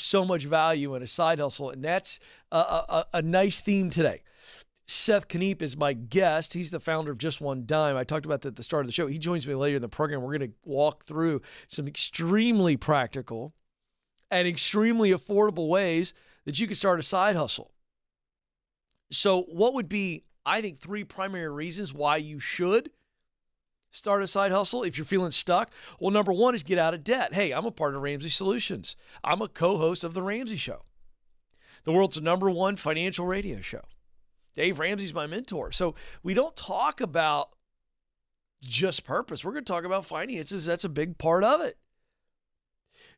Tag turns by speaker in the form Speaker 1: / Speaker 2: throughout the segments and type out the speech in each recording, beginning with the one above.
Speaker 1: so much value in a side hustle, and that's a nice theme today. Seth Kniep is my guest. He's the founder of Just One Dime. I talked about that at the start of the show. He joins me later in the program. We're going to walk through some extremely practical and extremely affordable ways that you can start a side hustle. So what would be, I think, 3 primary reasons why you should start a side hustle if you're feeling stuck? Well, number 1 is get out of debt. Hey, I'm a part of Ramsey Solutions. I'm a co-host of The Ramsey Show, the world's #1 financial radio show. Dave Ramsey's my mentor. So we don't talk about just purpose. We're going to talk about finances. That's a big part of it.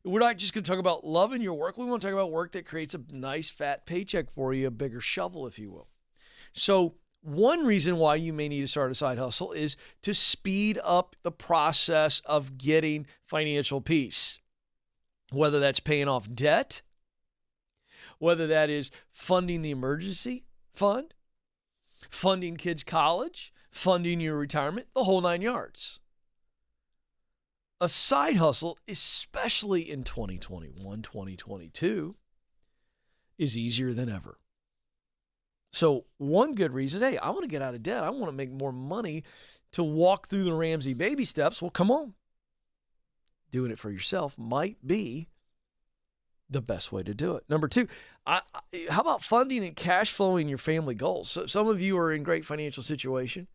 Speaker 1: We're not just going to talk about loving your work. We want to talk about work that creates a nice fat paycheck for you, a bigger shovel, if you will. So one reason why you may need to start a side hustle is to speed up the process of getting financial peace, whether that's paying off debt, whether that is funding the emergency fund, funding kids' college, funding your retirement, the whole 9 yards. A side hustle, especially in 2021, 2022, is easier than ever. So one good reason, hey, I want to get out of debt. I want to make more money to walk through the Ramsey baby steps. Well, come on. Doing it for yourself might be the best way to do it. Number 2, how about funding and cash flowing your family goals? So some of you are in great financial situation.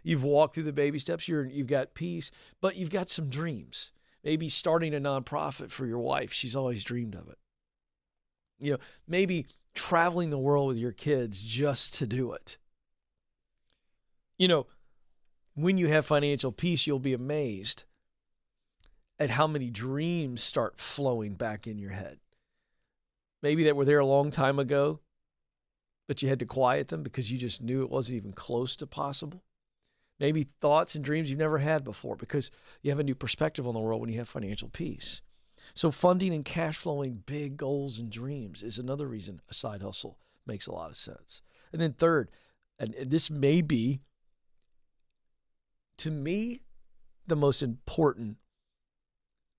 Speaker 1: You've walked through the baby steps. You've got peace, but you've got some dreams. Maybe starting a nonprofit for your wife. She's always dreamed of it. Maybe traveling the world with your kids just to do it. When you have financial peace, you'll be amazed at how many dreams start flowing back in your head. Maybe that were there a long time ago, but you had to quiet them because you just knew it wasn't even close to possible. Maybe thoughts and dreams you've never had before because you have a new perspective on the world when you have financial peace. So funding and cash flowing big goals and dreams is another reason a side hustle makes a lot of sense. And then third, and this may be, to me, the most important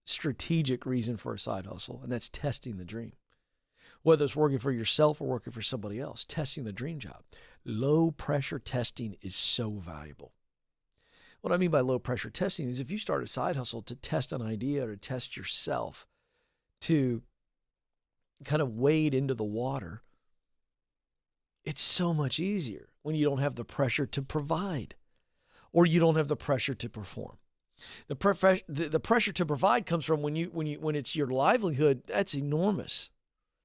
Speaker 1: strategic reason for a side hustle, and that's testing the dream. Whether it's working for yourself or working for somebody else, testing the dream job. Low pressure testing is so valuable. What I mean by low pressure testing is if you start a side hustle to test an idea or to test yourself, to kind of wade into the water, it's so much easier when you don't have the pressure to provide or you don't have the pressure to perform. The pressure to provide comes from when it's your livelihood. That's enormous.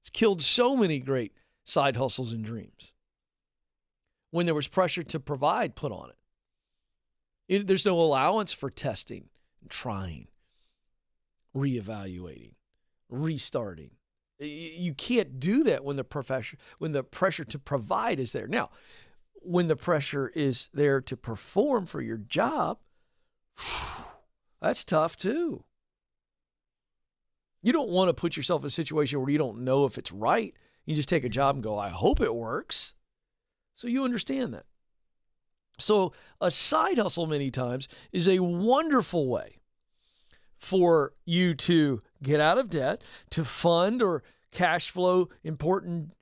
Speaker 1: It's killed so many great side hustles and dreams. When there was pressure to provide put on it, there's no allowance for testing, trying, reevaluating, restarting. You can't do that when the pressure to provide is there. Now, when the pressure is there to perform for your job, that's tough too. You don't want to put yourself in a situation where you don't know if it's right. You just take a job and go, I hope it works. So you understand that. So a side hustle many times is a wonderful way for you to get out of debt, to fund or cash flow important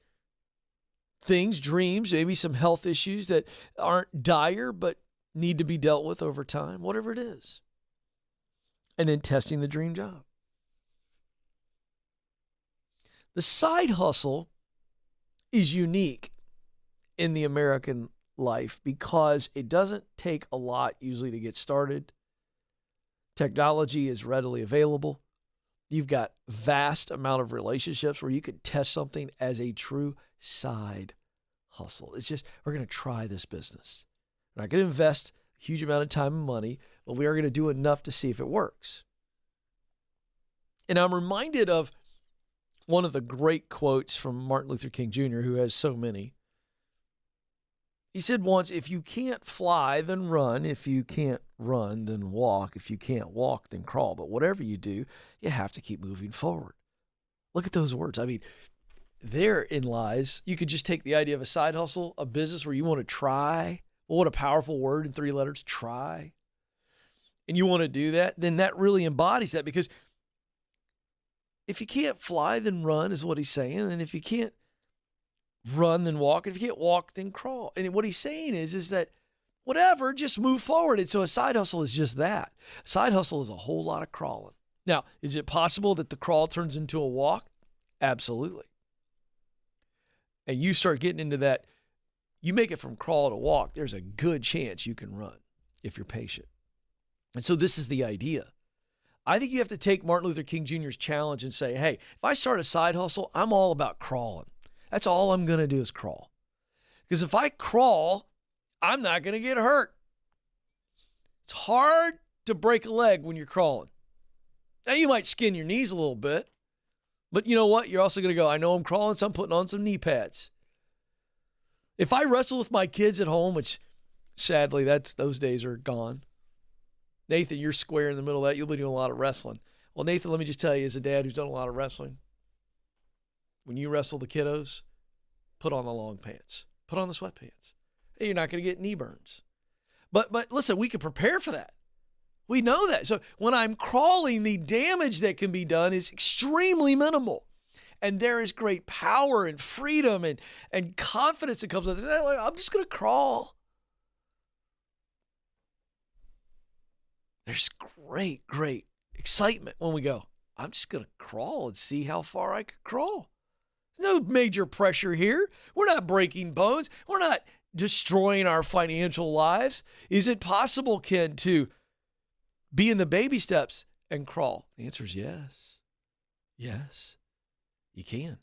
Speaker 1: things, dreams, maybe some health issues that aren't dire but need to be dealt with over time, whatever it is. And then testing the dream job. The side hustle is unique in the American life because it doesn't take a lot usually to get started. Technology is readily available. You've got vast amount of relationships where you could test something as a true side hustle. It's just, we're going to try this business. We're not going to invest a huge amount of time and money, but we are going to do enough to see if it works. And I'm reminded of one of the great quotes from Martin Luther King Jr., who has so many. He said once, if you can't fly, then run. If you can't run, then walk. If you can't walk, then crawl. But whatever you do, you have to keep moving forward. Look at those words. I mean, therein lies, you could just take the idea of a side hustle, a business where you want to try. Well, what a powerful word in 3 letters, try. And you want to do that, then that really embodies that because if you can't fly, then run is what he's saying. And if you can't run, then walk. And if you can't walk, then crawl. And what he's saying is that whatever, just move forward. And so a side hustle is just that. A side hustle is a whole lot of crawling. Now, is it possible that the crawl turns into a walk? Absolutely. And you start getting into that, you make it from crawl to walk, there's a good chance you can run if you're patient. And so this is the idea. I think you have to take Martin Luther King Jr.'s challenge and say, hey, if I start a side hustle, I'm all about crawling. That's all I'm going to do is crawl. Because if I crawl, I'm not going to get hurt. It's hard to break a leg when you're crawling. Now, you might skin your knees a little bit, but you know what? You're also going to go, I know I'm crawling, so I'm putting on some knee pads. If I wrestle with my kids at home, which sadly, those days are gone. Nathan, you're square in the middle of that. You'll be doing a lot of wrestling. Well, Nathan, let me just tell you, as a dad who's done a lot of wrestling, when you wrestle the kiddos, put on the long pants. Put on the sweatpants. Hey, you're not going to get knee burns. But listen, we can prepare for that. We know that. So when I'm crawling, the damage that can be done is extremely minimal. And there is great power and freedom and confidence that comes with it. I'm just going to crawl. There's great excitement when we go, I'm just going to crawl and see how far I can crawl. There's no major pressure here. We're not breaking bones. We're not destroying our financial lives. Is it possible, Ken, to be in the baby steps and crawl? The answer is yes. Yes, you can.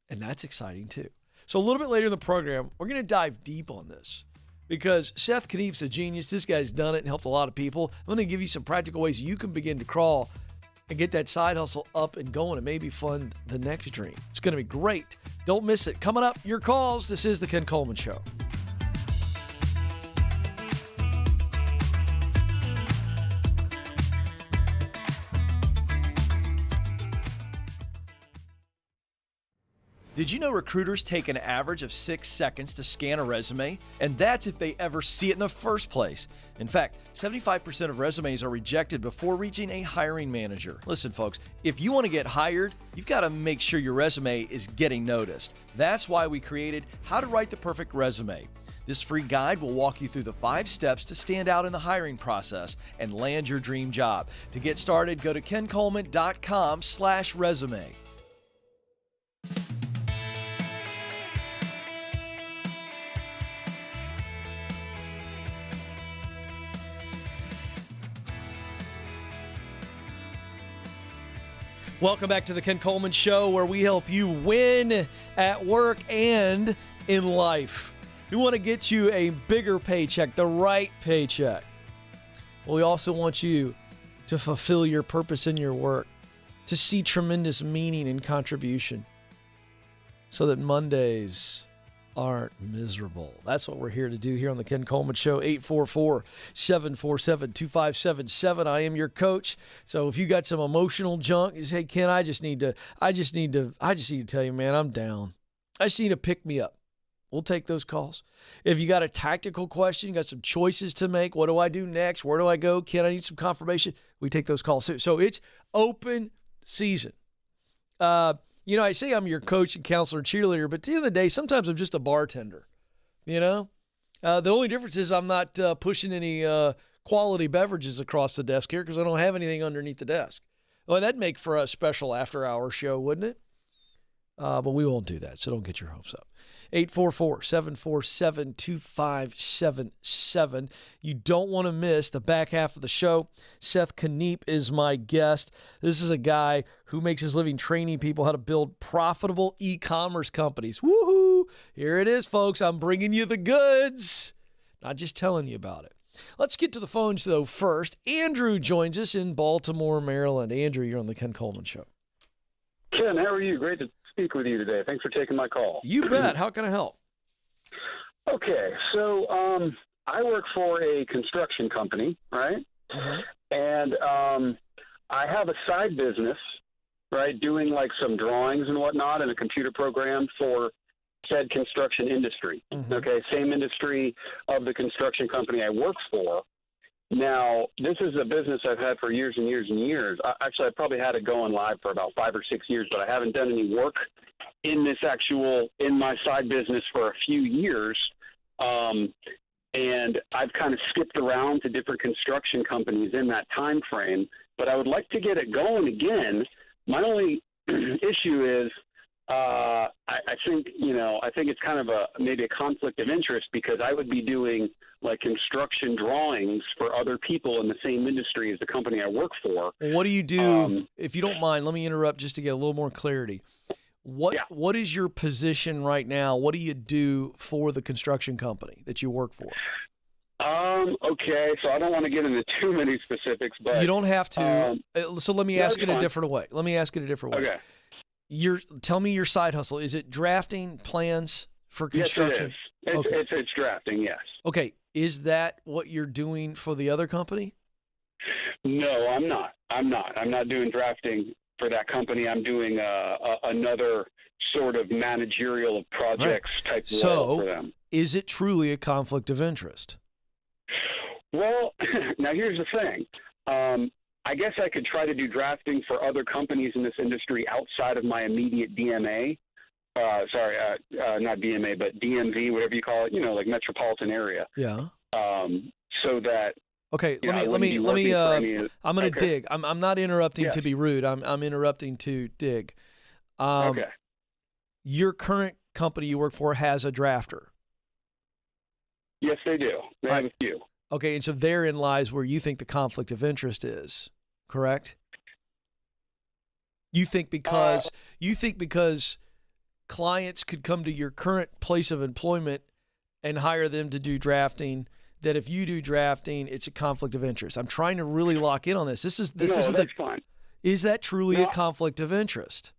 Speaker 1: And that's exciting too. So a little bit later in the program, we're going to dive deep on this because Seth Kniep's a genius. This guy's done it and helped a lot of people. I'm going to give you some practical ways you can begin to crawl and get that side hustle up and going and maybe fund the next dream. It's going to be great. Don't miss it. Coming up, your calls. This is the Ken Coleman Show. Did you know recruiters take an average of 6 seconds to scan a resume? And that's if they ever see it in the first place. In fact, 75% of resumes are rejected before reaching a hiring manager. Listen, folks, if you want to get hired, you've got to make sure your resume is getting noticed. That's why we created How to Write the Perfect Resume. This free guide will walk you through the 5 steps to stand out in the hiring process and land your dream job. To get started, go to kencoleman.com/resume. Welcome back to the Ken Coleman Show, where we help you win at work and in life. We want to get you a bigger paycheck, the right paycheck. Well, we also want you to fulfill your purpose in your work, to see tremendous meaning and contribution, so that Mondays aren't miserable. That's what we're here to do here on the Ken Coleman Show. 844-747-2577. I am your coach. So if you got some emotional junk, you say, Ken, I just need to tell you, man, I'm down. I just need to pick me up. We'll take those calls. If you got a tactical question, you got some choices to make. What do I do next? Where do I go? Ken, I need some confirmation. We take those calls too. So it's open season. I say I'm your coach and counselor and cheerleader, but at the end of the day, sometimes I'm just a bartender, The only difference is I'm not pushing any quality beverages across the desk here because I don't have anything underneath the desk. Well, that'd make for a special after-hour show, wouldn't it? But we won't do that, so don't get your hopes up. 844-747-2577. You don't want to miss the back half of the show. Seth Kniep is my guest. This is a guy who makes his living training people how to build profitable e-commerce companies. Woohoo! Here it is, folks. I'm bringing you the goods, not just telling you about it. Let's get to the phones, though, first. Andrew joins us in Baltimore, Maryland. Andrew, you're on the Ken Coleman Show.
Speaker 2: Ken, how are you? Great to speak with you today. Thanks for taking my call.
Speaker 1: You bet. How can I help?
Speaker 2: Okay, so I work for a construction company, right?
Speaker 1: Mm-hmm.
Speaker 2: And I have a side business, right, doing like some drawings and whatnot in a computer program for said construction industry.
Speaker 1: Mm-hmm.
Speaker 2: Okay, same industry of the construction company I work for. Now, this is a business I've had for years and years and years. Actually, I probably had it going live for about 5 or 6 years, but I haven't done any work in my side business for a few years. And I've kind of skipped around to different construction companies in that time frame, but I would like to get it going again. My only issue is, I think it's kind of maybe a conflict of interest, because I would be doing like construction drawings for other people in the same industry as the company I work for.
Speaker 1: Well, what do you do? If you don't mind, let me interrupt just to get a little more clarity. What is your position right now? What do you do for the construction company that you work for?
Speaker 2: Okay, so I don't want to get into too many specifics, but
Speaker 1: you don't have to. So let me ask it a different way. Okay. Tell me your side hustle. Is it drafting plans for construction?
Speaker 2: Yes, it is. It's drafting, yes.
Speaker 1: Okay. Is that what you're doing for the other company?
Speaker 2: No, I'm not. I'm not doing drafting for that company. I'm doing another sort of managerial projects type role for them.
Speaker 1: Is it truly a conflict of interest?
Speaker 2: Well, now here's the thing. I guess I could try to do drafting for other companies in this industry outside of my immediate DMA. Not DMA, but DMV, whatever you call it, like metropolitan area.
Speaker 1: Yeah.
Speaker 2: So that.
Speaker 1: Okay, let me I'm going to dig. I'm not interrupting to be rude. I'm interrupting to dig.
Speaker 2: Okay.
Speaker 1: Your current company you work for has a drafter.
Speaker 2: Yes, they do. They have a few.
Speaker 1: Okay, and so therein lies where you think the conflict of interest is, correct? You think because clients could come to your current place of employment and hire them to do drafting, that if you do drafting, it's a conflict of interest. I'm trying to really lock in on this.
Speaker 2: That's fine.
Speaker 1: Is that truly a conflict of interest?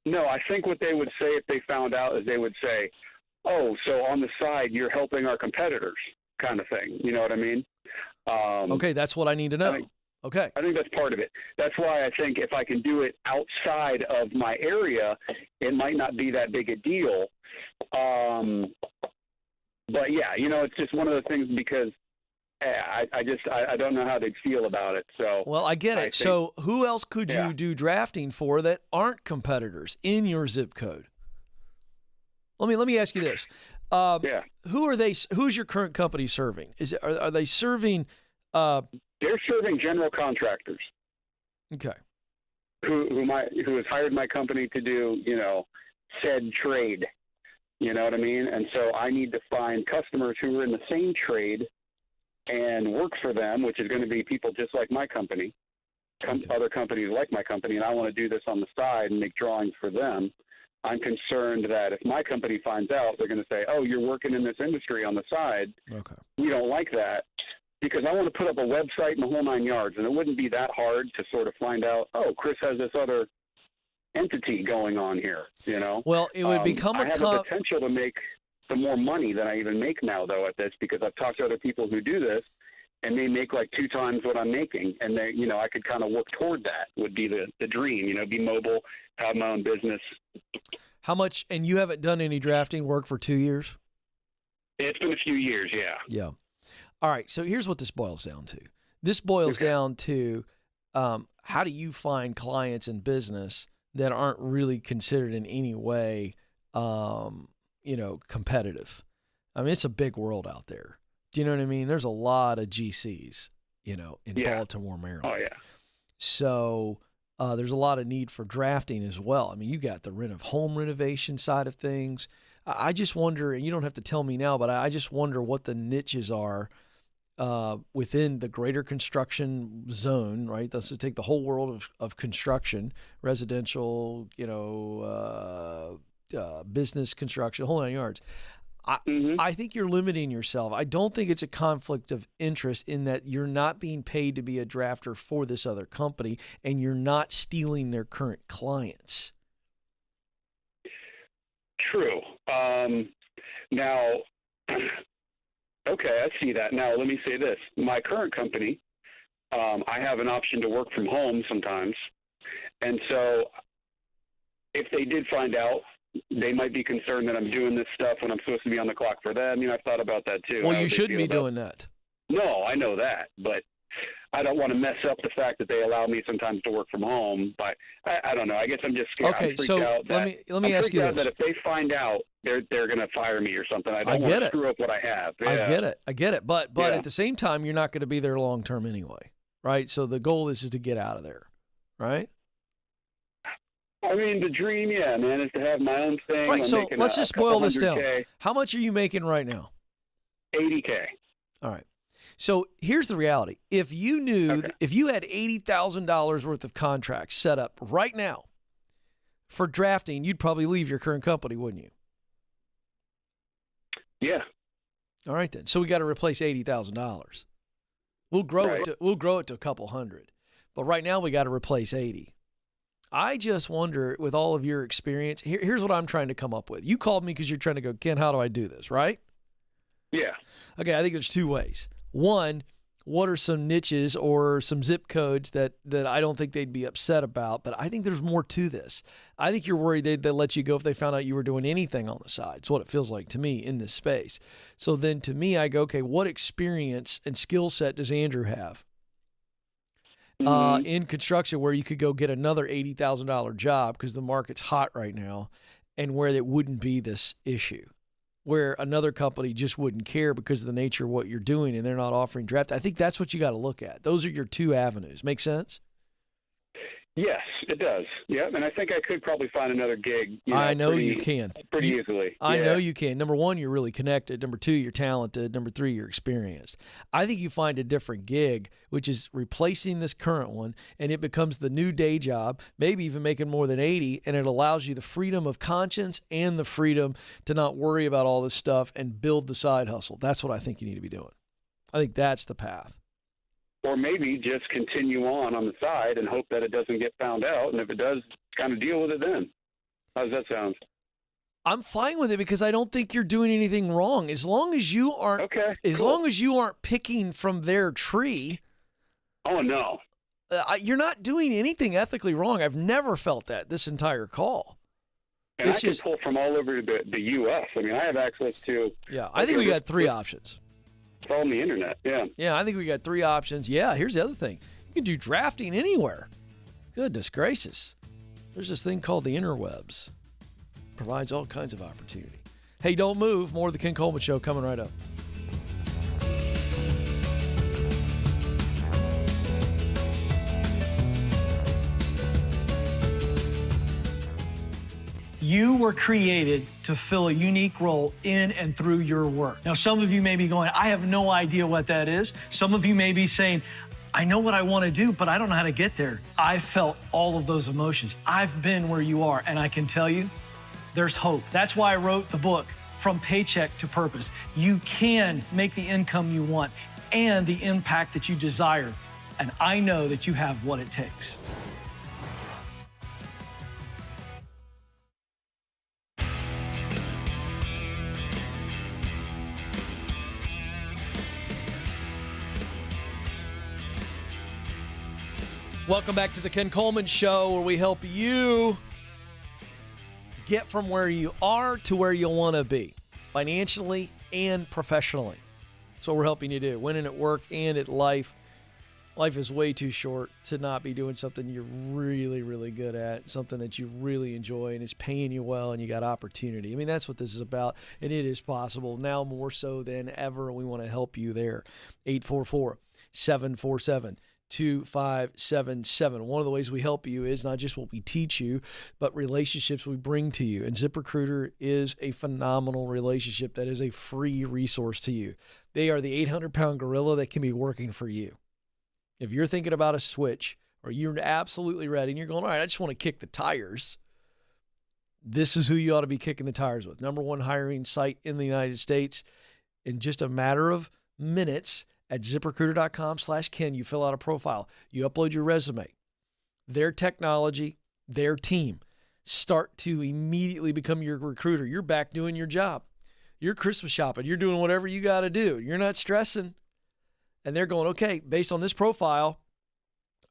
Speaker 2: No, I think what they would say if they found out is they would say, "Oh, so on the side you're helping our competitors," kind of thing. You know what I mean?
Speaker 1: Okay, that's what I need to know. Okay.
Speaker 2: I think that's part of it. That's why I think if I can do it outside of my area, it might not be that big a deal. But yeah, it's just one of the things, because I don't know how they'd feel about it. So
Speaker 1: well, I get it. So who else could you do drafting for that aren't competitors in your zip code? Let me ask you this. Who are they? Who's your current company serving? Are they serving?
Speaker 2: They're serving general contractors.
Speaker 1: Okay.
Speaker 2: Who has hired my company to do said trade. You know what I mean? And so I need to find customers who are in the same trade and work for them, which is going to be people just like my company, other companies like my company, and I want to do this on the side and make drawings for them. I'm concerned that if my company finds out, they're going to say, "Oh, you're working in this industry on the side."
Speaker 1: Okay.
Speaker 2: We don't like that, because I want to put up a website and the whole 9 yards, and it wouldn't be that hard to sort of find out, "Oh, Chris has this other entity going on here," Well, it would become I have the potential to make some more money than I even make now, though, at this, because I've talked to other people who do this, and they make like 2 times what I'm making, and they, I could kind of work toward that. Would be the dream, be mobile, have my own business.
Speaker 1: How much? And you haven't done any drafting work for 2 years?
Speaker 2: It's been a few years, yeah.
Speaker 1: Yeah. All right. So here's what this boils down to. This boils down to how do you find clients in business that aren't really considered in any way, competitive. I mean, it's a big world out there. Do you know what I mean? There's a lot of GCs, in Baltimore, Maryland.
Speaker 2: Oh, yeah.
Speaker 1: So there's a lot of need for drafting as well. I mean, you got the home renovation side of things. I just wonder, and you don't have to tell me now, but I just wonder what the niches are within the greater construction zone, right? Let's take the whole world of construction, residential, business construction, the whole 9 yards. I think you're limiting yourself. I don't think it's a conflict of interest in that you're not being paid to be a drafter for this other company, and you're not stealing their current clients.
Speaker 2: True. Now, okay, I see that. Now, let me say this. My current company, I have an option to work from home sometimes. And so if they did find out, they might be concerned that I'm doing this stuff when I'm supposed to be on the clock for them. I've thought about that too.
Speaker 1: Well, you shouldn't be doing that.
Speaker 2: No, I know that. But I don't want to mess up the fact that they allow me sometimes to work from home. But I don't know. I guess I'm just scared.
Speaker 1: Okay,
Speaker 2: I'm freaked
Speaker 1: so
Speaker 2: out
Speaker 1: let me ask you this.
Speaker 2: that if they find out, they're going to fire me or something. I don't want to screw up what I have. Yeah.
Speaker 1: I get it. But at the same time, you're not going to be there long term anyway, right? So the goal is to get out of there, right?
Speaker 2: I mean, the dream, yeah, man, is to have my own thing.
Speaker 1: Right, so let's just boil this down.
Speaker 2: $100K.
Speaker 1: How much are you making right now?
Speaker 2: $80K.
Speaker 1: All right. So here's the reality. If you knew, if you had $80,000 worth of contracts set up right now for drafting, you'd probably leave your current company, wouldn't you?
Speaker 2: Yeah.
Speaker 1: All right, then. So we got to replace $80,000. We'll grow it to a couple hundred. But right now we got to replace 80. I just wonder, with all of your experience, here's what I'm trying to come up with. You called me because you're trying to go, Ken, how do I do this, right?
Speaker 2: Yeah.
Speaker 1: Okay, I think there's two ways. One, what are some niches or some zip codes that I don't think they'd be upset about, but I think there's more to this. I think you're worried they'd let you go if they found out you were doing anything on the side. It's what it feels like to me in this space. So then to me, I go, okay, what experience and skill set does Andrew have? In construction, where you could go get another $80,000 job because the market's hot right now, and where it wouldn't be this issue, where another company just wouldn't care because of the nature of what you're doing and they're not offering draft. I think that's what you got to look at. Those are your two avenues. Make sense?
Speaker 2: Yes, it does. Yeah, and I think I could probably find another gig.
Speaker 1: I know you can.
Speaker 2: Pretty easily.
Speaker 1: I know you can. Number one, you're really connected. Number two, you're talented. Number three, you're experienced. I think you find a different gig, which is replacing this current one, and it becomes the new day job, maybe even making more than 80, and it allows you the freedom of conscience and the freedom to not worry about all this stuff and build the side hustle. That's what I think you need to be doing. I think that's the path.
Speaker 2: Or maybe just continue on the side and hope that it doesn't get found out. And if it does, kind of deal with it then. How does that sound?
Speaker 1: I'm fine with it because I don't think you're doing anything wrong. As long as you aren't, long as you aren't picking from their tree.
Speaker 2: Oh, no.
Speaker 1: You're not doing anything ethically wrong. I've never felt that this entire call.
Speaker 2: And I can pull from all over the U.S. I mean, I have access to.
Speaker 1: Yeah, I think we got three options.
Speaker 2: It's all on the internet, yeah.
Speaker 1: Yeah, I think we got three options. Yeah, here's the other thing. You can do drafting anywhere. Goodness gracious. There's this thing called the interwebs. Provides all kinds of opportunity. Hey, don't move. More of the Ken Coleman Show coming right up.
Speaker 3: You were created to fill a unique role in and through your work. Now, some of you may be going, I have no idea what that is. Some of you may be saying, I know what I want to do, but I don't know how to get there. I felt all of those emotions. I've been where you are, and I can tell you, there's hope. That's why I wrote the book, From Paycheck to Purpose. You can make the income you want and the impact that you desire, and I know that you have what it takes.
Speaker 1: Welcome back to the Ken Coleman Show, where we help you get from where you are to where you want to be, financially and professionally. That's what we're helping you do, winning at work and at life. Life is way too short to not be doing something you're really, really good at, something that you really enjoy and is paying you well and you got opportunity. I mean, that's what this is about, and it is possible now more so than ever. We want to help you there. 844-747-2577. One of the ways we help you is not just what we teach you, but relationships we bring to you. And ZipRecruiter is a phenomenal relationship that is a free resource to you. They are the 800-pound gorilla that can be working for you. If you're thinking about a switch or you're absolutely ready and you're going, all right, I just want to kick the tires, this is who you ought to be kicking the tires with. Number one hiring site in the United States. In just a matter of minutes, at ZipRecruiter.com/Ken, you fill out a profile. You upload your resume. Their technology, their team start to immediately become your recruiter. You're back doing your job. You're Christmas shopping. You're doing whatever you got to do. You're not stressing. And they're going, okay, based on this profile,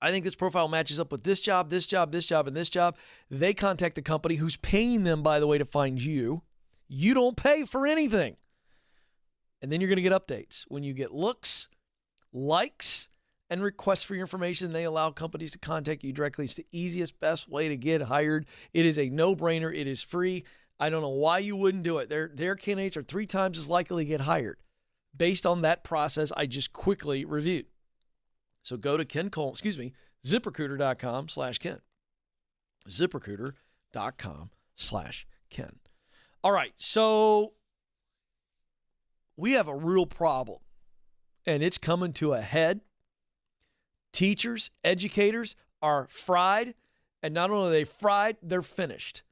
Speaker 1: I think this profile matches up with this job, this job, this job, and this job. They contact the company who's paying them, by the way, to find you. You don't pay for anything. And then you're going to get updates when you get looks, likes, and requests for your information. They allow companies to contact you directly. It's the easiest, best way to get hired. It is a no-brainer. It is free. I don't know why you wouldn't do it. Their candidates are 3 times as likely to get hired based on that process I just quickly reviewed. So go to ZipRecruiter.com/Ken. ZipRecruiter.com/Ken. All right, so we have a real problem, and it's coming to a head. Teachers, educators are fried, and not only are they fried, they're finished,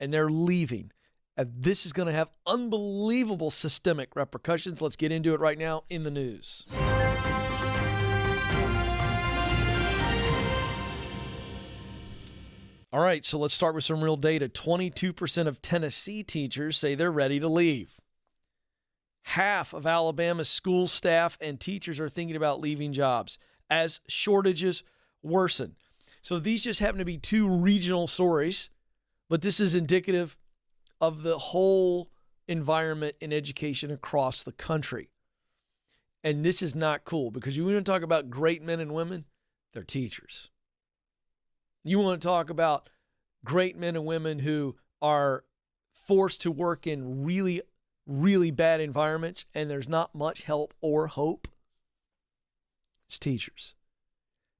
Speaker 1: and they're leaving. And this is going to have unbelievable systemic repercussions. Let's get into it right now in the news. All right, so let's start with some real data. 22% of Tennessee teachers say they're ready to leave. Half of Alabama's school staff and teachers are thinking about leaving jobs as shortages worsen. So these just happen to be 2 regional stories, but this is indicative of the whole environment in education across the country. And this is not cool, because you want to talk about great men and women, they're teachers. You want to talk about great men and women who are forced to work in really, really bad environments and there's not much help or hope, it's teachers.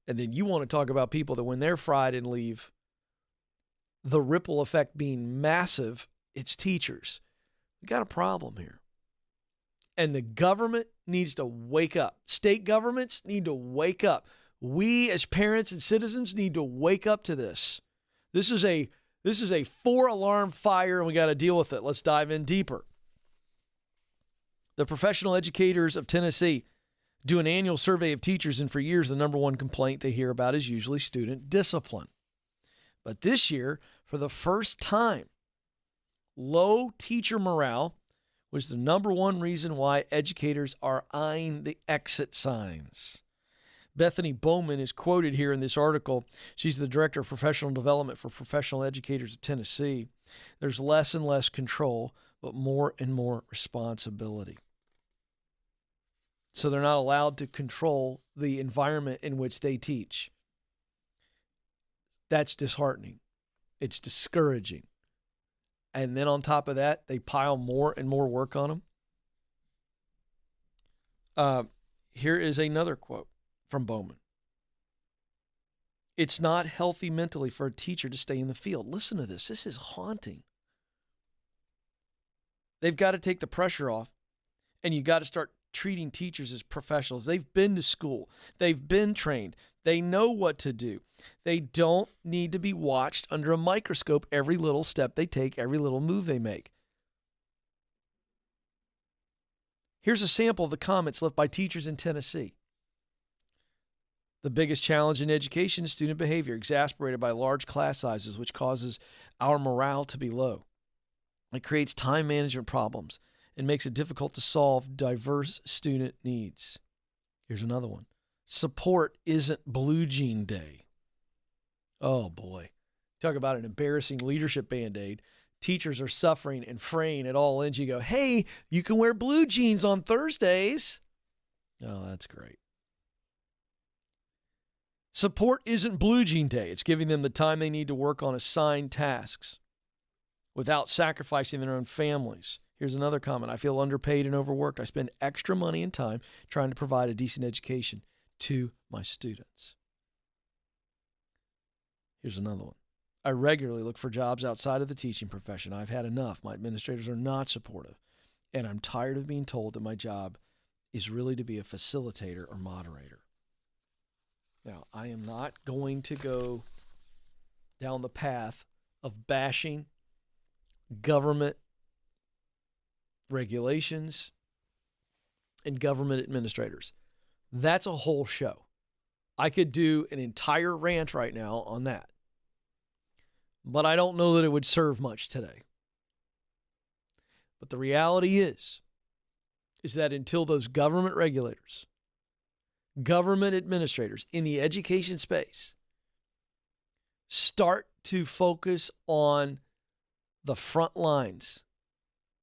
Speaker 1: And then you want to talk about people that when they're fried and leave, the ripple effect being massive, it's teachers. We got a problem here. And the government needs to wake up. State governments need to wake up. We as parents and citizens need to wake up to this. This is a 4-alarm fire, and we got to deal with it. Let's dive in deeper. The professional educators of Tennessee do an annual survey of teachers, and for years, the number one complaint they hear about is usually student discipline. But this year, for the first time, low teacher morale was the number one reason why educators are eyeing the exit signs. Bethany Bowman is quoted here in this article. She's the Director of Professional Development for Professional Educators of Tennessee. There's less and less control, but more and more responsibility. So they're not allowed to control the environment in which they teach. That's disheartening. It's discouraging. And then on top of that, they pile more and more work on them. Here is another quote from Bowman. It's not healthy mentally for a teacher to stay in the field. Listen to this. This is haunting. They've got to take the pressure off, and you got to start treating teachers as professionals. They've been to school. They've been trained. They know what to do. They don't need to be watched under a microscope every little step they take, every little move they make. Here's a sample of the comments left by teachers in Tennessee. The biggest challenge in education is student behavior, exasperated by large class sizes, which causes our morale to be low. It creates time management problems and makes it difficult to solve diverse student needs. Here's another one. Support isn't blue jean day. Oh boy. Talk about an embarrassing leadership Band-Aid. Teachers are suffering and fraying at all ends. You go, hey, you can wear blue jeans on Thursdays. Oh, that's great. Support isn't blue jean day. It's giving them the time they need to work on assigned tasks without sacrificing their own families. Here's another comment. I feel underpaid and overworked. I spend extra money and time trying to provide a decent education to my students. Here's another one. I regularly look for jobs outside of the teaching profession. I've had enough. My administrators are not supportive, and I'm tired of being told that my job is really to be a facilitator or moderator. Now, I am not going to go down the path of bashing government regulations and government administrators. That's a whole show. I could do an entire rant right now on that. But I don't know that it would serve much today. But the reality is that until those government regulators, government administrators in the education space start to focus on the front lines,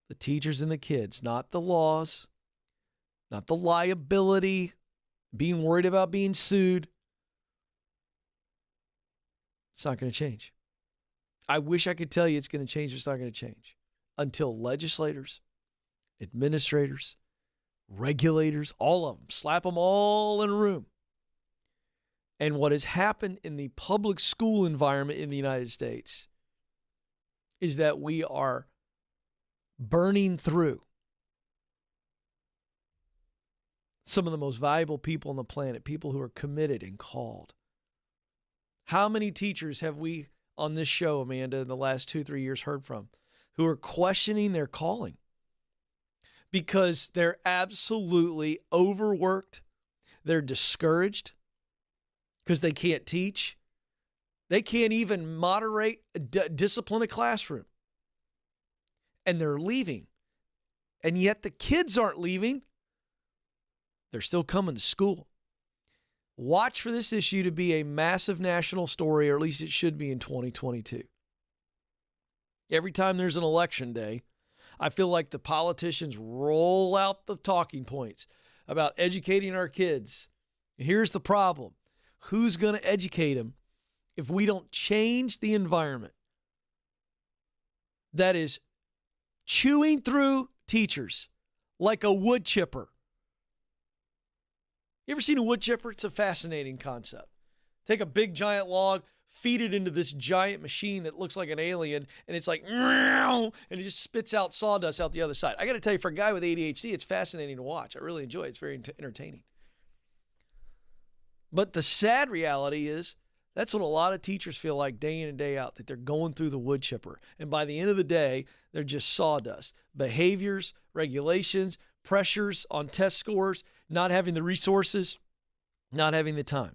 Speaker 1: the teachers and the kids, not the laws, not the liability, being worried about being sued, it's not going to change. I wish I could tell you it's going to change, but it's not going to change until legislators, administrators, regulators, all of them, slap them all in a room. And what has happened in the public school environment in the United States is that we are burning through some of the most valuable people on the planet, people who are committed and called. How many teachers have we on this show, Amanda, in the last 2-3 years heard from who are questioning their calling because they're absolutely overworked, they're discouraged because they can't teach, they can't even moderate, discipline a classroom, and they're leaving. And yet the kids aren't leaving. They're still coming to school. Watch for this issue to be a massive national story, or at least it should be in 2022. Every time there's an election day, I feel like the politicians roll out the talking points about educating our kids. Here's the problem. Who's going to educate them if we don't change the environment that is chewing through teachers like a wood chipper? You ever seen a wood chipper? It's a fascinating concept. Take a big giant log, feed it into this giant machine that looks like an alien, and it's like, and it just spits out sawdust out the other side. I got to tell you, for a guy with ADHD, it's fascinating to watch. I really enjoy it. It's very entertaining. But the sad reality is that's what a lot of teachers feel like day in and day out, that they're going through the wood chipper. And by the end of the day, they're just sawdust. Behaviors, regulations, pressures on test scores, not having the resources, not having the time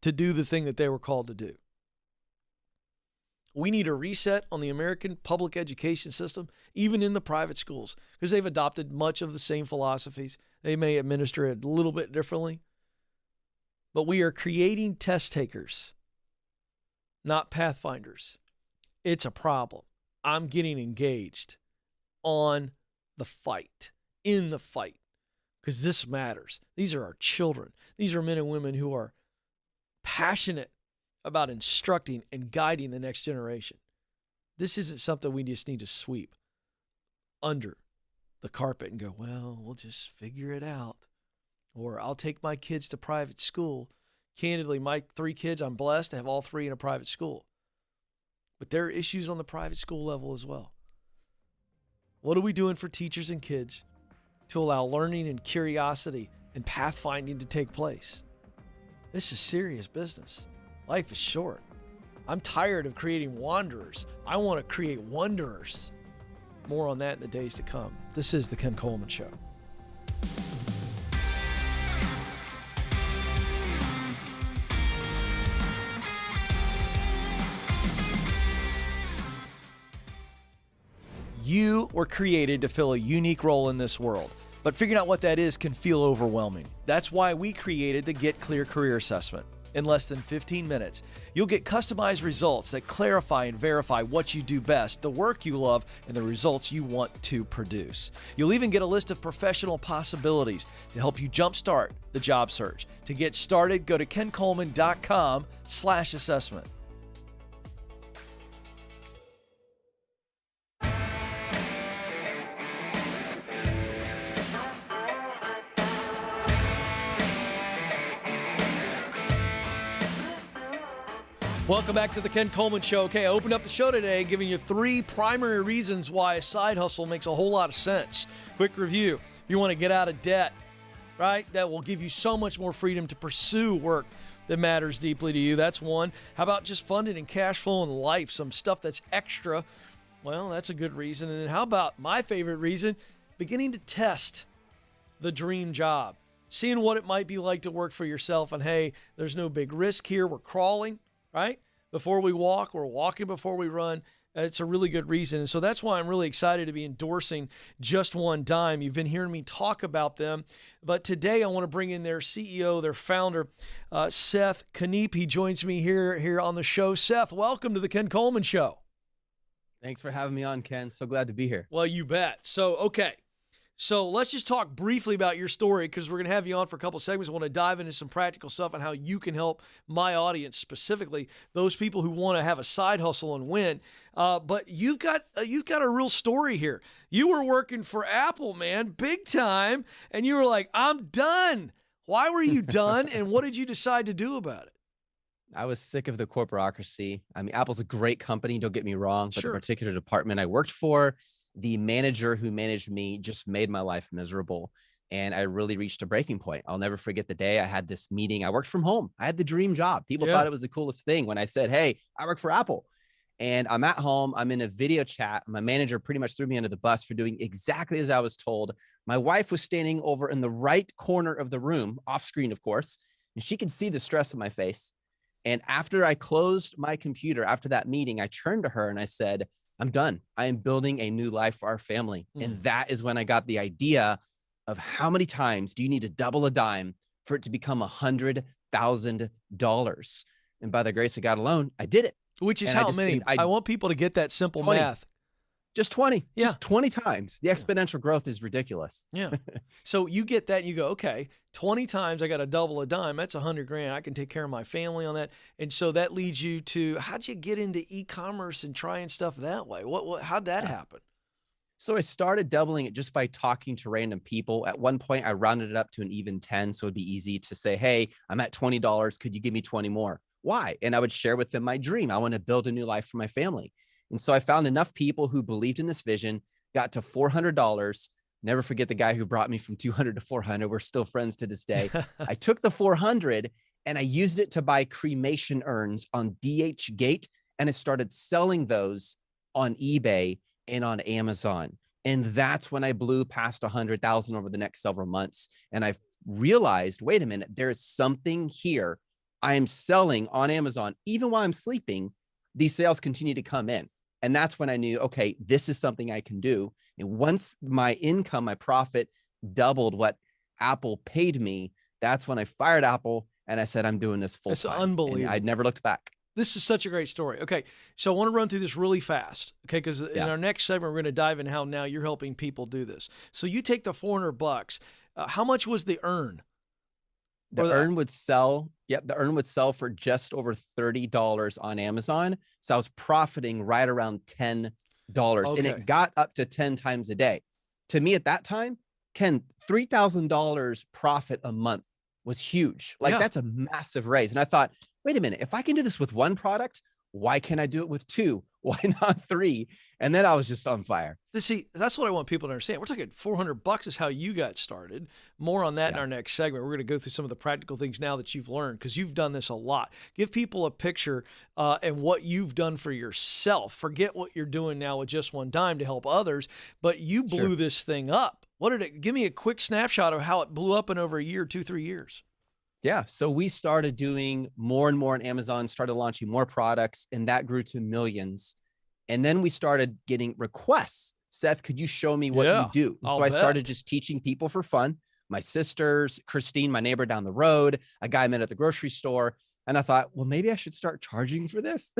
Speaker 1: to do the thing that they were called to do. We need a reset on the American public education system, even in the private schools, because they've adopted much of the same philosophies. They may administer it a little bit differently, but we are creating test takers, not pathfinders. It's a problem. I'm getting engaged on the fight, in the fight, because this matters. These are our children. These are men and women who are passionate about instructing and guiding the next generation. This isn't something we just need to sweep under the carpet and go, well, we'll just figure it out. Or I'll take my kids to private school. Candidly, my 3 kids, I'm blessed to have all 3 in a private school. But there are issues on the private school level as well. What are we doing for teachers and kids to allow learning and curiosity and pathfinding to take place? This is serious business. Life is short. I'm tired of creating wanderers. I want to create wanderers. More on that in the days to come. This is the Ken Coleman Show. You were created to fill a unique role in this world, but figuring out what that is can feel overwhelming. That's why we created the Get Clear Career Assessment. In less than 15 minutes, you'll get customized results that clarify and verify what you do best, the work you love, and the results you want to produce. You'll even get a list of professional possibilities to help you jumpstart the job search. To get started, go to kencoleman.com/assessment. Welcome back to the Ken Coleman Show. Okay, I opened up the show today giving you 3 primary reasons why a side hustle makes a whole lot of sense. Quick review. You want to get out of debt, right? That will give you so much more freedom to pursue work that matters deeply to you. That's one. How about just funding and cash flow in life, some stuff that's extra? Well, that's a good reason. And then how about my favorite reason, beginning to test the dream job, seeing what it might be like to work for yourself. And hey, there's no big risk here. We're crawling. Right? Before we walk, we're walking before we run. It's a really good reason. And so that's why I'm really excited to be endorsing Just One Dime. You've been hearing me talk about them. But today I want to bring in their CEO, their founder, Seth Kniep. He joins me here on the show. Seth, welcome to the Ken Coleman Show.
Speaker 4: Thanks for having me on, Ken. So glad to be here.
Speaker 1: Well, you bet. So, okay. So let's just talk briefly about your story, because we're going to have you on for a couple of segments. I want to dive into some practical stuff on how you can help my audience, specifically those people who want to have a side hustle and win. But you've got a real story here. You were working for Apple, man, big time, and you were like, I'm done. Why were you done, and what did you decide to do about it?
Speaker 4: I was sick of the corporocracy. I mean, Apple's a great company, don't get me wrong, but
Speaker 1: Sure.
Speaker 4: the particular department I worked for, the manager who managed me just made my life miserable. And I really reached a breaking point. I'll never forget the day I had this meeting. I worked from home. I had the dream job. People thought it was the coolest thing when I said, hey, I work for Apple. And I'm at home. I'm in a video chat. My manager pretty much threw me under the bus for doing exactly as I was told. My wife was standing over in the right corner of the room, off screen, of course, and she could see the stress on my face. And after I closed my computer, after that meeting, I turned to her and I said, I'm done. I am building a new life for our family. And that is when I got the idea of how many times do you need to double a dime for it to become $100,000. And by the grace of God alone, I did it.
Speaker 1: Which is how many? I want people to get that simple
Speaker 4: 20.
Speaker 1: math.
Speaker 4: Just 20.
Speaker 1: Yeah.
Speaker 4: Just 20 times. The exponential growth is ridiculous.
Speaker 1: Yeah. So you get that and you go, okay, 20 times I got to double a dime. That's $100,000. I can take care of my family on that. And so that leads you to, how'd you get into e-commerce and trying stuff that way? How'd that happen?
Speaker 4: So I started doubling it just by talking to random people. At one point, I rounded it up to an even 10. So it'd be easy to say, hey, I'm at $20. Could you give me 20 more? Why? And I would share with them my dream. I want to build a new life for my family. And so I found enough people who believed in this vision, got to $400. Never forget the guy who brought me from 200 to 400. We're still friends to this day. I took the 400 and I used it to buy cremation urns on DHgate. And I started selling those on eBay and on Amazon. And that's when I blew past 100,000 over the next several months. And I realized, wait a minute, there's something here. I am selling on Amazon. Even while I'm sleeping, these sales continue to come in. And that's when I knew, okay, this is something I can do. And once my income, my profit doubled what Apple paid me, that's when I fired Apple and I said, I'm doing this full time.
Speaker 1: That's unbelievable.
Speaker 4: And I'd never looked back.
Speaker 1: This is such a great story. Okay, so I want to run through this really fast, okay? Because in our next segment, we're going to dive in how now you're helping people do this. So you take the $400. How much was the urn?
Speaker 4: The urn would sell. Yep, the urn would sell for just over $30 on Amazon. So I was profiting right around $10, and it got up to 10 times a day. To me at that time, Ken, $3,000 profit a month was huge. Like that's a massive raise. And I thought, wait a minute, if I can do this with one product, why can't I do it with two? Why not three? And then I was just on fire.
Speaker 1: See, that's what I want people to understand. We're talking $400 is how you got started. More on that in our next segment. We're going to go through some of the practical things now that you've learned, because you've done this a lot. Give people a picture and what you've done for yourself. Forget what you're doing now with just one dime to help others, but you blew this thing up. Give me a quick snapshot of how it blew up in over a year, 2-3 years.
Speaker 4: Yeah. So we started doing more and more on Amazon, started launching more products, and that grew to millions. And then we started getting requests. Seth, could you show me what you do? So I started just teaching people for fun. My sisters, Christine, my neighbor down the road, a guy I met at the grocery store. And I thought, well, maybe I should start charging for this.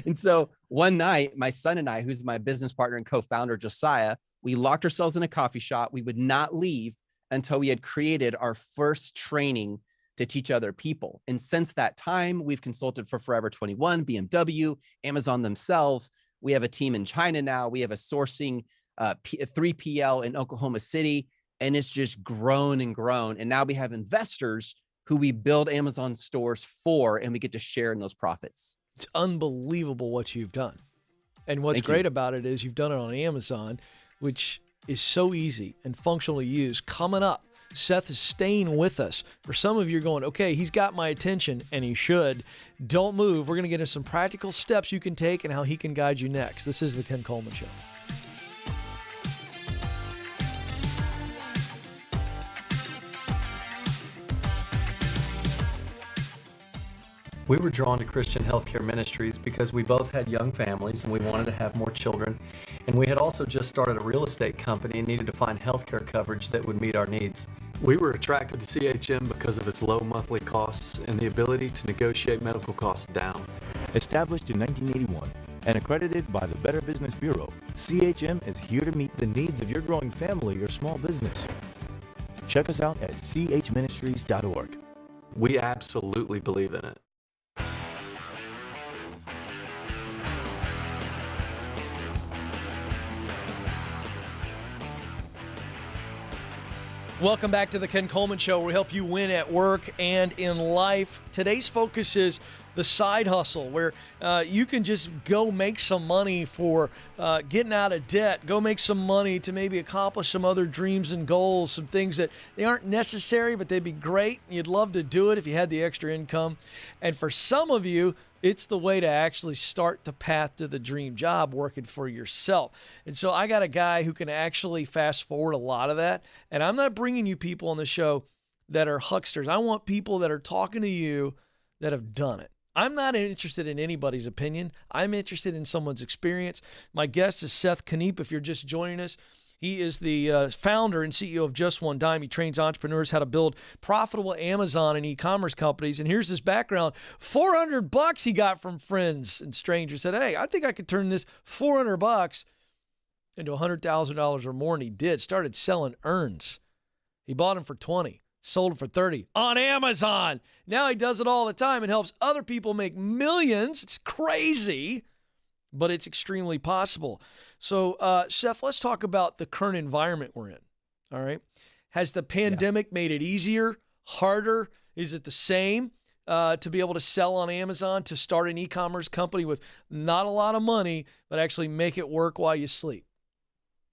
Speaker 4: And so one night, my son and I, who's my business partner and co-founder, Josiah, we locked ourselves in a coffee shop. We would not leave until we had created our first training to teach other people. And since that time, we've consulted for Forever 21, BMW, Amazon themselves. We have a team in China now. We have a sourcing 3PL in Oklahoma City, and it's just grown and grown. And now we have investors who we build Amazon stores for, and we get to share in those profits.
Speaker 1: It's unbelievable what you've done. And what's great about it is you've done it on Amazon, which is so easy and functional to use. Coming up, Seth is staying with us. For some of you, are going, okay, he's got my attention, and he should. Don't move. We're going to get into some practical steps you can take and how he can guide you next. This is the Ken Coleman Show.
Speaker 5: We were drawn to Christian healthcare ministries because we both had young families and we wanted to have more children. And we had also just started a real estate company and needed to find healthcare coverage that would meet our needs. We were attracted to CHM because of its low monthly costs and the ability to negotiate medical costs down.
Speaker 6: Established in 1981 and accredited by the Better Business Bureau, CHM is here to meet the needs of your growing family or small business. Check us out at chministries.org.
Speaker 5: We absolutely believe in it.
Speaker 1: Welcome back to the Ken Coleman Show, where we help you win at work and in life. Today's focus is the side hustle, where you can just go make some money for getting out of debt, go make some money to maybe accomplish some other dreams and goals, some things that they aren't necessary, but they'd be great. You'd love to do it if you had the extra income. And for some of you, it's the way to actually start the path to the dream job, working for yourself. And so I got a guy who can actually fast forward a lot of that. And I'm not bringing you people on the show that are hucksters. I want people that are talking to you that have done it. I'm not interested in anybody's opinion. I'm interested in someone's experience. My guest is Seth Kniep. If you're just joining us, he is the founder and CEO of Just One Dime. He trains entrepreneurs how to build profitable Amazon and e-commerce companies. And here's his background. $400 he got from friends and strangers. Said, hey, I think I could turn this $400 into $100,000 or more. And he did. Started selling urns. He bought them for $20. Sold them for $30 on Amazon. Now he does it all the time and helps other people make millions. It's crazy, but it's extremely possible. So, Seth, let's talk about the current environment we're in. All right. Has the pandemic made it easier, harder? Is it the same to be able to sell on Amazon, to start an e-commerce company with not a lot of money, but actually make it work while you sleep?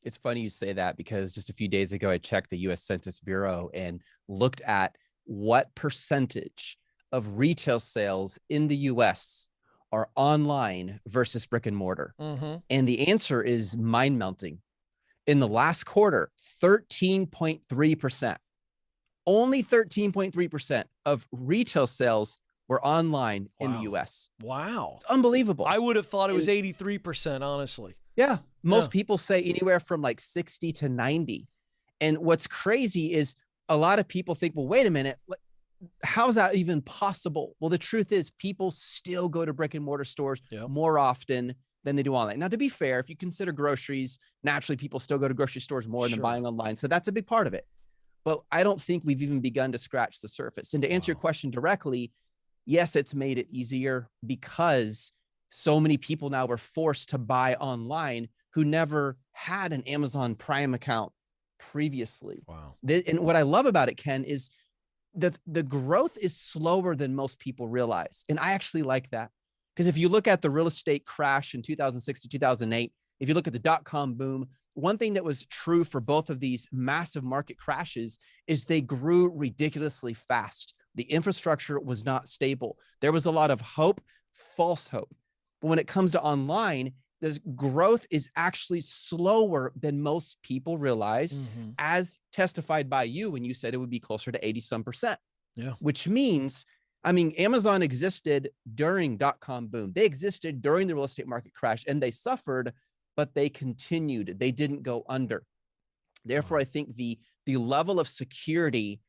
Speaker 4: It's funny you say that, because just a few days ago, I checked the U.S. Census Bureau and looked at what percentage of retail sales in the U.S. are online versus brick and mortar.
Speaker 1: Mm-hmm.
Speaker 4: And the answer is mind-melting. In the last quarter, 13.3%, only 13.3% of retail sales were online in the U.S.
Speaker 1: Wow.
Speaker 4: It's unbelievable.
Speaker 1: I would have thought it was 83%, honestly.
Speaker 4: Yeah. Most people say anywhere from like 60 to 90. And what's crazy is a lot of people think, well, wait a minute, how is that even possible? Well, the truth is people still go to brick and mortar stores more often than they do online. Now, to be fair, if you consider groceries, naturally people still go to grocery stores more than buying online. So that's a big part of it. But I don't think we've even begun to scratch the surface. And to answer your question directly, yes, it's made it easier because so many people now were forced to buy online who never had an Amazon Prime account previously.
Speaker 1: Wow.
Speaker 4: And what I love about it, Ken, is the growth is slower than most people realize. And I actually like that, because if you look at the real estate crash in 2006 to 2008, if you look at the dot-com boom, one thing that was true for both of these massive market crashes is they grew ridiculously fast. The infrastructure was not stable. There was a lot of hope, false hope. But when it comes to online, the growth is actually slower than most people realize, as testified by you when you said it would be closer to 80-some%.
Speaker 1: Yeah.
Speaker 4: Which means, I mean, Amazon existed during dot-com boom. They existed during the real estate market crash, and they suffered, but they continued. They didn't go under. Therefore, I think the level of security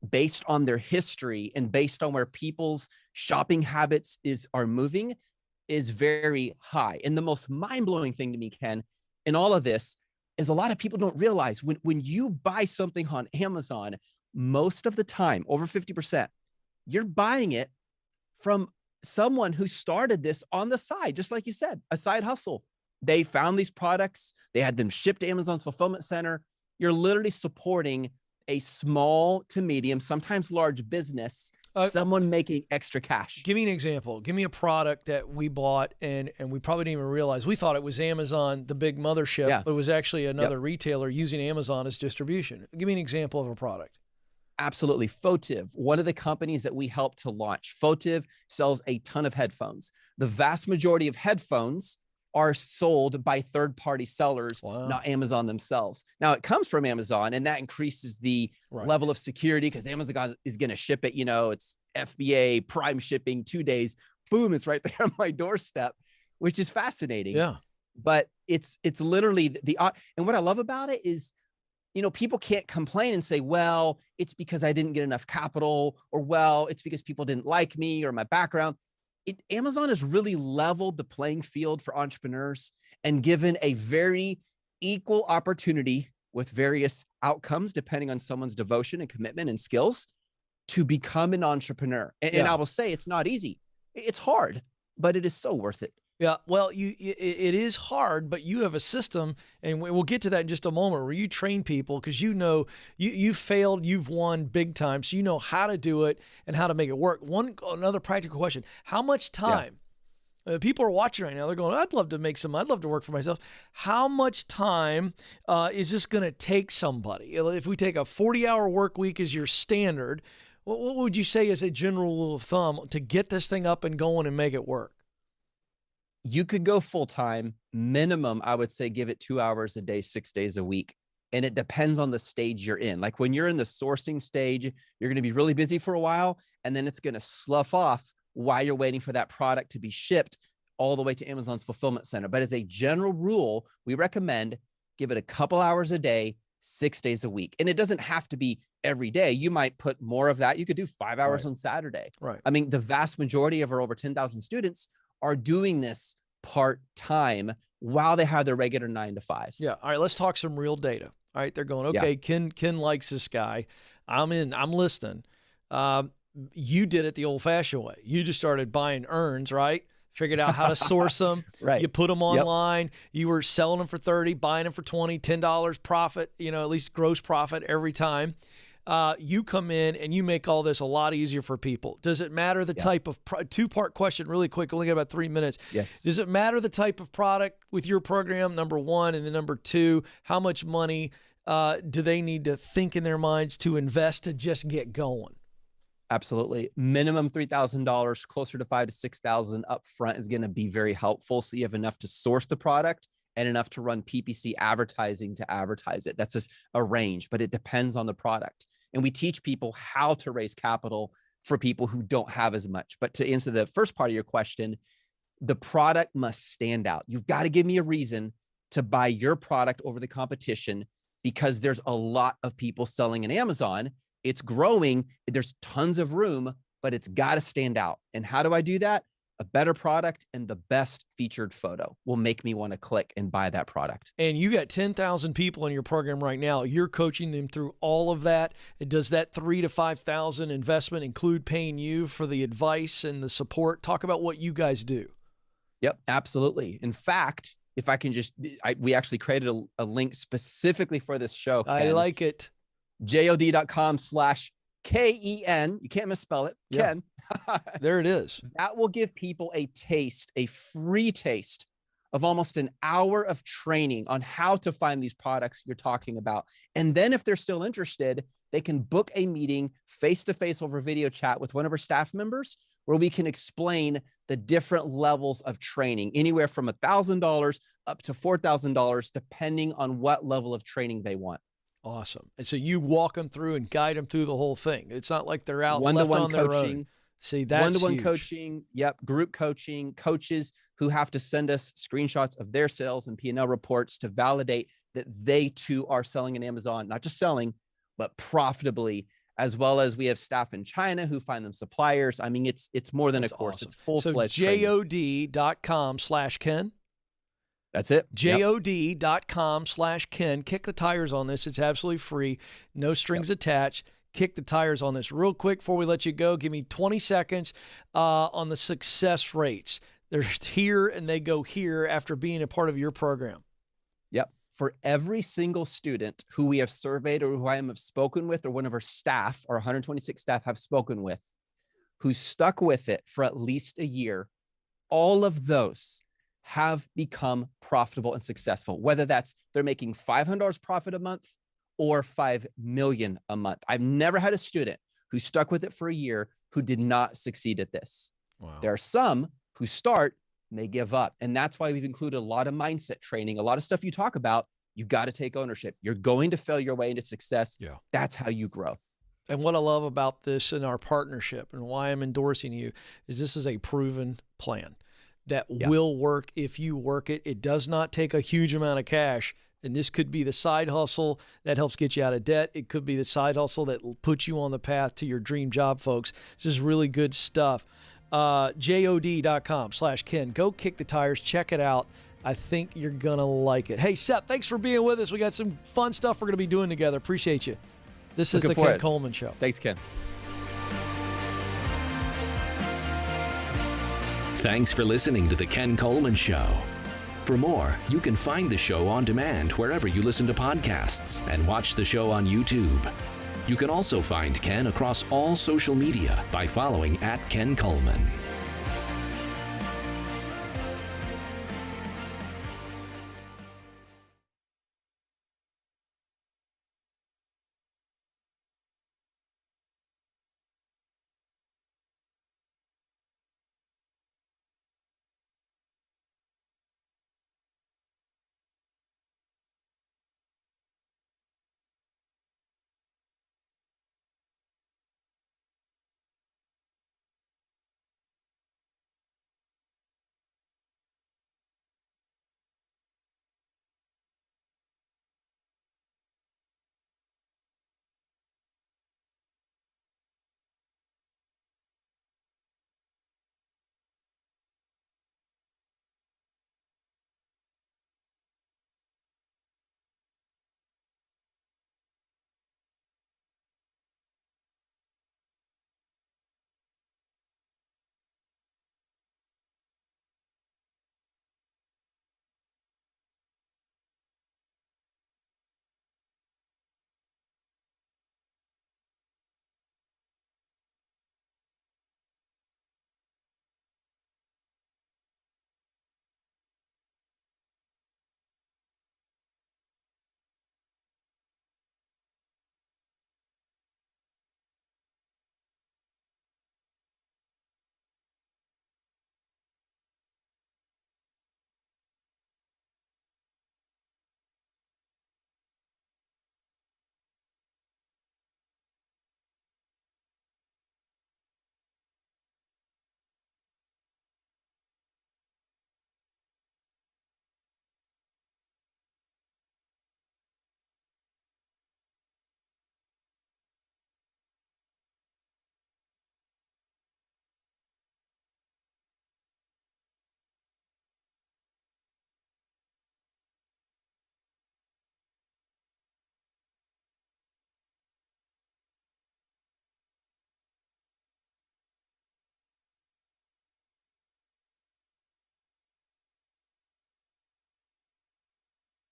Speaker 4: based on their history and based on where people's shopping habits are moving is very high. And the most mind-blowing thing to me, Ken, in all of this is a lot of people don't realize when you buy something on Amazon, most of the time, over 50%, you're buying it from someone who started this on the side, just like you said, a side hustle. They found these products, they had them shipped to Amazon's fulfillment center. You're literally supporting a small to medium, sometimes large business, someone making extra cash.
Speaker 1: Give me an example. Give me a product that we bought and we probably didn't even realize. We thought it was Amazon, the big mothership, but it was actually another retailer using Amazon as distribution. Give me an example of a product.
Speaker 4: Absolutely. Fotiv, one of the companies that we helped to launch. Fotiv sells a ton of headphones. The vast majority of headphones are sold by third-party sellers, not Amazon themselves. Now, it comes from Amazon, and that increases the level of security because Amazon is going to ship it. You know, it's FBA, Prime shipping, 2 days. Boom, it's right there on my doorstep, which is fascinating.
Speaker 1: Yeah.
Speaker 4: But it's literally and what I love about it is, you know, people can't complain and say, well, it's because I didn't get enough capital, or, well, it's because people didn't like me or my background. Amazon has really leveled the playing field for entrepreneurs. and given a very equal opportunity with various outcomes, depending on someone's devotion and commitment and skills, to become an entrepreneur. And I will say it's not easy. It's hard, but it is so worth it.
Speaker 1: Yeah, well, it is hard, but you have a system, and we'll get to that in just a moment, where you train people because you know you've failed, you've won big time, so you know how to do it and how to make it work. Another practical question: how much time? People are watching right now. They're going, "I'd love to make some. I'd love to work for myself." How much time is this going to take somebody? If we take a 40-hour work week as your standard, what would you say is a general rule of thumb to get this thing up and going and make it work?
Speaker 4: You could go full-time. Minimum, I would say, give it 2 hours a day, 6 days a week. And it depends on the stage you're in. Like when you're in the sourcing stage, you're going to be really busy for a while, and then it's going to slough off while you're waiting for that product to be shipped all the way to Amazon's fulfillment center. But as a general rule, we recommend give it a couple hours a day, 6 days a week. And it doesn't have to be every day. You might put more of that. You could do 5 hours on Saturday.
Speaker 1: Right.
Speaker 4: I mean, the vast majority of our over 10,000 students are doing this part-time while they have their regular 9 to 5s.
Speaker 1: Yeah. All right. Let's talk some real data. All right. They're going, okay, Ken likes this guy. I'm listening. You did it the old fashioned way. You just started buying urns, right? Figured out how to source them.
Speaker 4: Right.
Speaker 1: You put them online. You were selling them for 30, buying them for 20, $10 profit, at least gross profit every time. You come in and you make all this a lot easier for people. Does it matter the type of two-part question really quick? Only got about 3 minutes.
Speaker 4: Yes.
Speaker 1: Does it matter the type of product with your program, number one, and then number two, how much money do they need to think in their minds to invest to just get going?
Speaker 4: Absolutely. Minimum $3,000, closer to $5,000 to $6,000 up front is going to be very helpful. So you have enough to source the product and enough to run PPC advertising to advertise it. That's just a range, but it depends on the product. And we teach people how to raise capital for people who don't have as much. But to answer the first part of your question, the product must stand out. You've got to give me a reason to buy your product over the competition, because there's a lot of people selling in Amazon. It's growing. There's tons of room, but it's got to stand out. And how do I do that? A better product and the best featured photo will make me want to click and buy that product.
Speaker 1: And you got 10,000 people in your program right now. You're coaching them through all of that. Does that $3,000 to $5,000 investment include paying you for the advice and the support? Talk about what you guys do.
Speaker 4: Yep, absolutely. In fact, if I can we actually created a link specifically for this show. Ken.
Speaker 1: I like it.
Speaker 4: jod.com/KEN. You can't misspell it.
Speaker 1: Yeah.
Speaker 4: Ken.
Speaker 1: There it is.
Speaker 4: That will give people a free taste of almost an hour of training on how to find these products you're talking about. And then if they're still interested, they can book a meeting face-to-face over video chat with one of our staff members, where we can explain the different levels of training, anywhere from $1,000 up to $4,000, depending on what level of training they want.
Speaker 1: Awesome. And so you walk them through and guide them through the whole thing. It's not like they're out left on their own. See, that's
Speaker 4: one-to-one
Speaker 1: huge.
Speaker 4: coaching. Yep. Group coaching, coaches who have to send us screenshots of their sales and P&L reports to validate that they too are selling in Amazon, not just selling, but profitably, as well as we have staff in China who find them suppliers. I mean, it's more than a course.
Speaker 1: Awesome.
Speaker 4: It's full-fledged.
Speaker 1: So jod.com/Ken.
Speaker 4: That's it.
Speaker 1: jod.com/Ken. Kick the tires on this. It's absolutely free. No strings attached. Kick the tires on this. Real quick before we let you go, give me 20 seconds on the success rates. They're here and they go here after being a part of your program.
Speaker 4: Yep. For every single student who we have surveyed or who I have spoken with, or one of our staff, our 126 staff have spoken with, who stuck with it for at least a year, all of those have become profitable and successful, whether that's they're making $500 profit a month or $5 million a month. I've never had a student who stuck with it for a year who did not succeed at this.
Speaker 1: Wow.
Speaker 4: There are some who start and they give up. And that's why we've included a lot of mindset training, a lot of stuff you talk about. You got to take ownership. You're going to fail your way into success.
Speaker 1: Yeah.
Speaker 4: That's how you grow.
Speaker 1: And what I love about this and our partnership and why I'm endorsing you is this is a proven plan that will work if you work it. It does not take a huge amount of cash. And this could be the side hustle that helps get you out of debt. It could be the side hustle that will put you on the path to your dream job, folks. This is really good stuff. jod.com/Ken. Go kick the tires. Check it out. I think you're going to like it. Hey, Seth, thanks for being with us. We got some fun stuff we're going to be doing together. Appreciate you. This is the Ken Coleman Show.
Speaker 4: Thanks, Ken.
Speaker 7: Thanks for listening to the Ken Coleman Show. For more, you can find the show on demand wherever you listen to podcasts and watch the show on YouTube. You can also find Ken across all social media by following @Ken Coleman.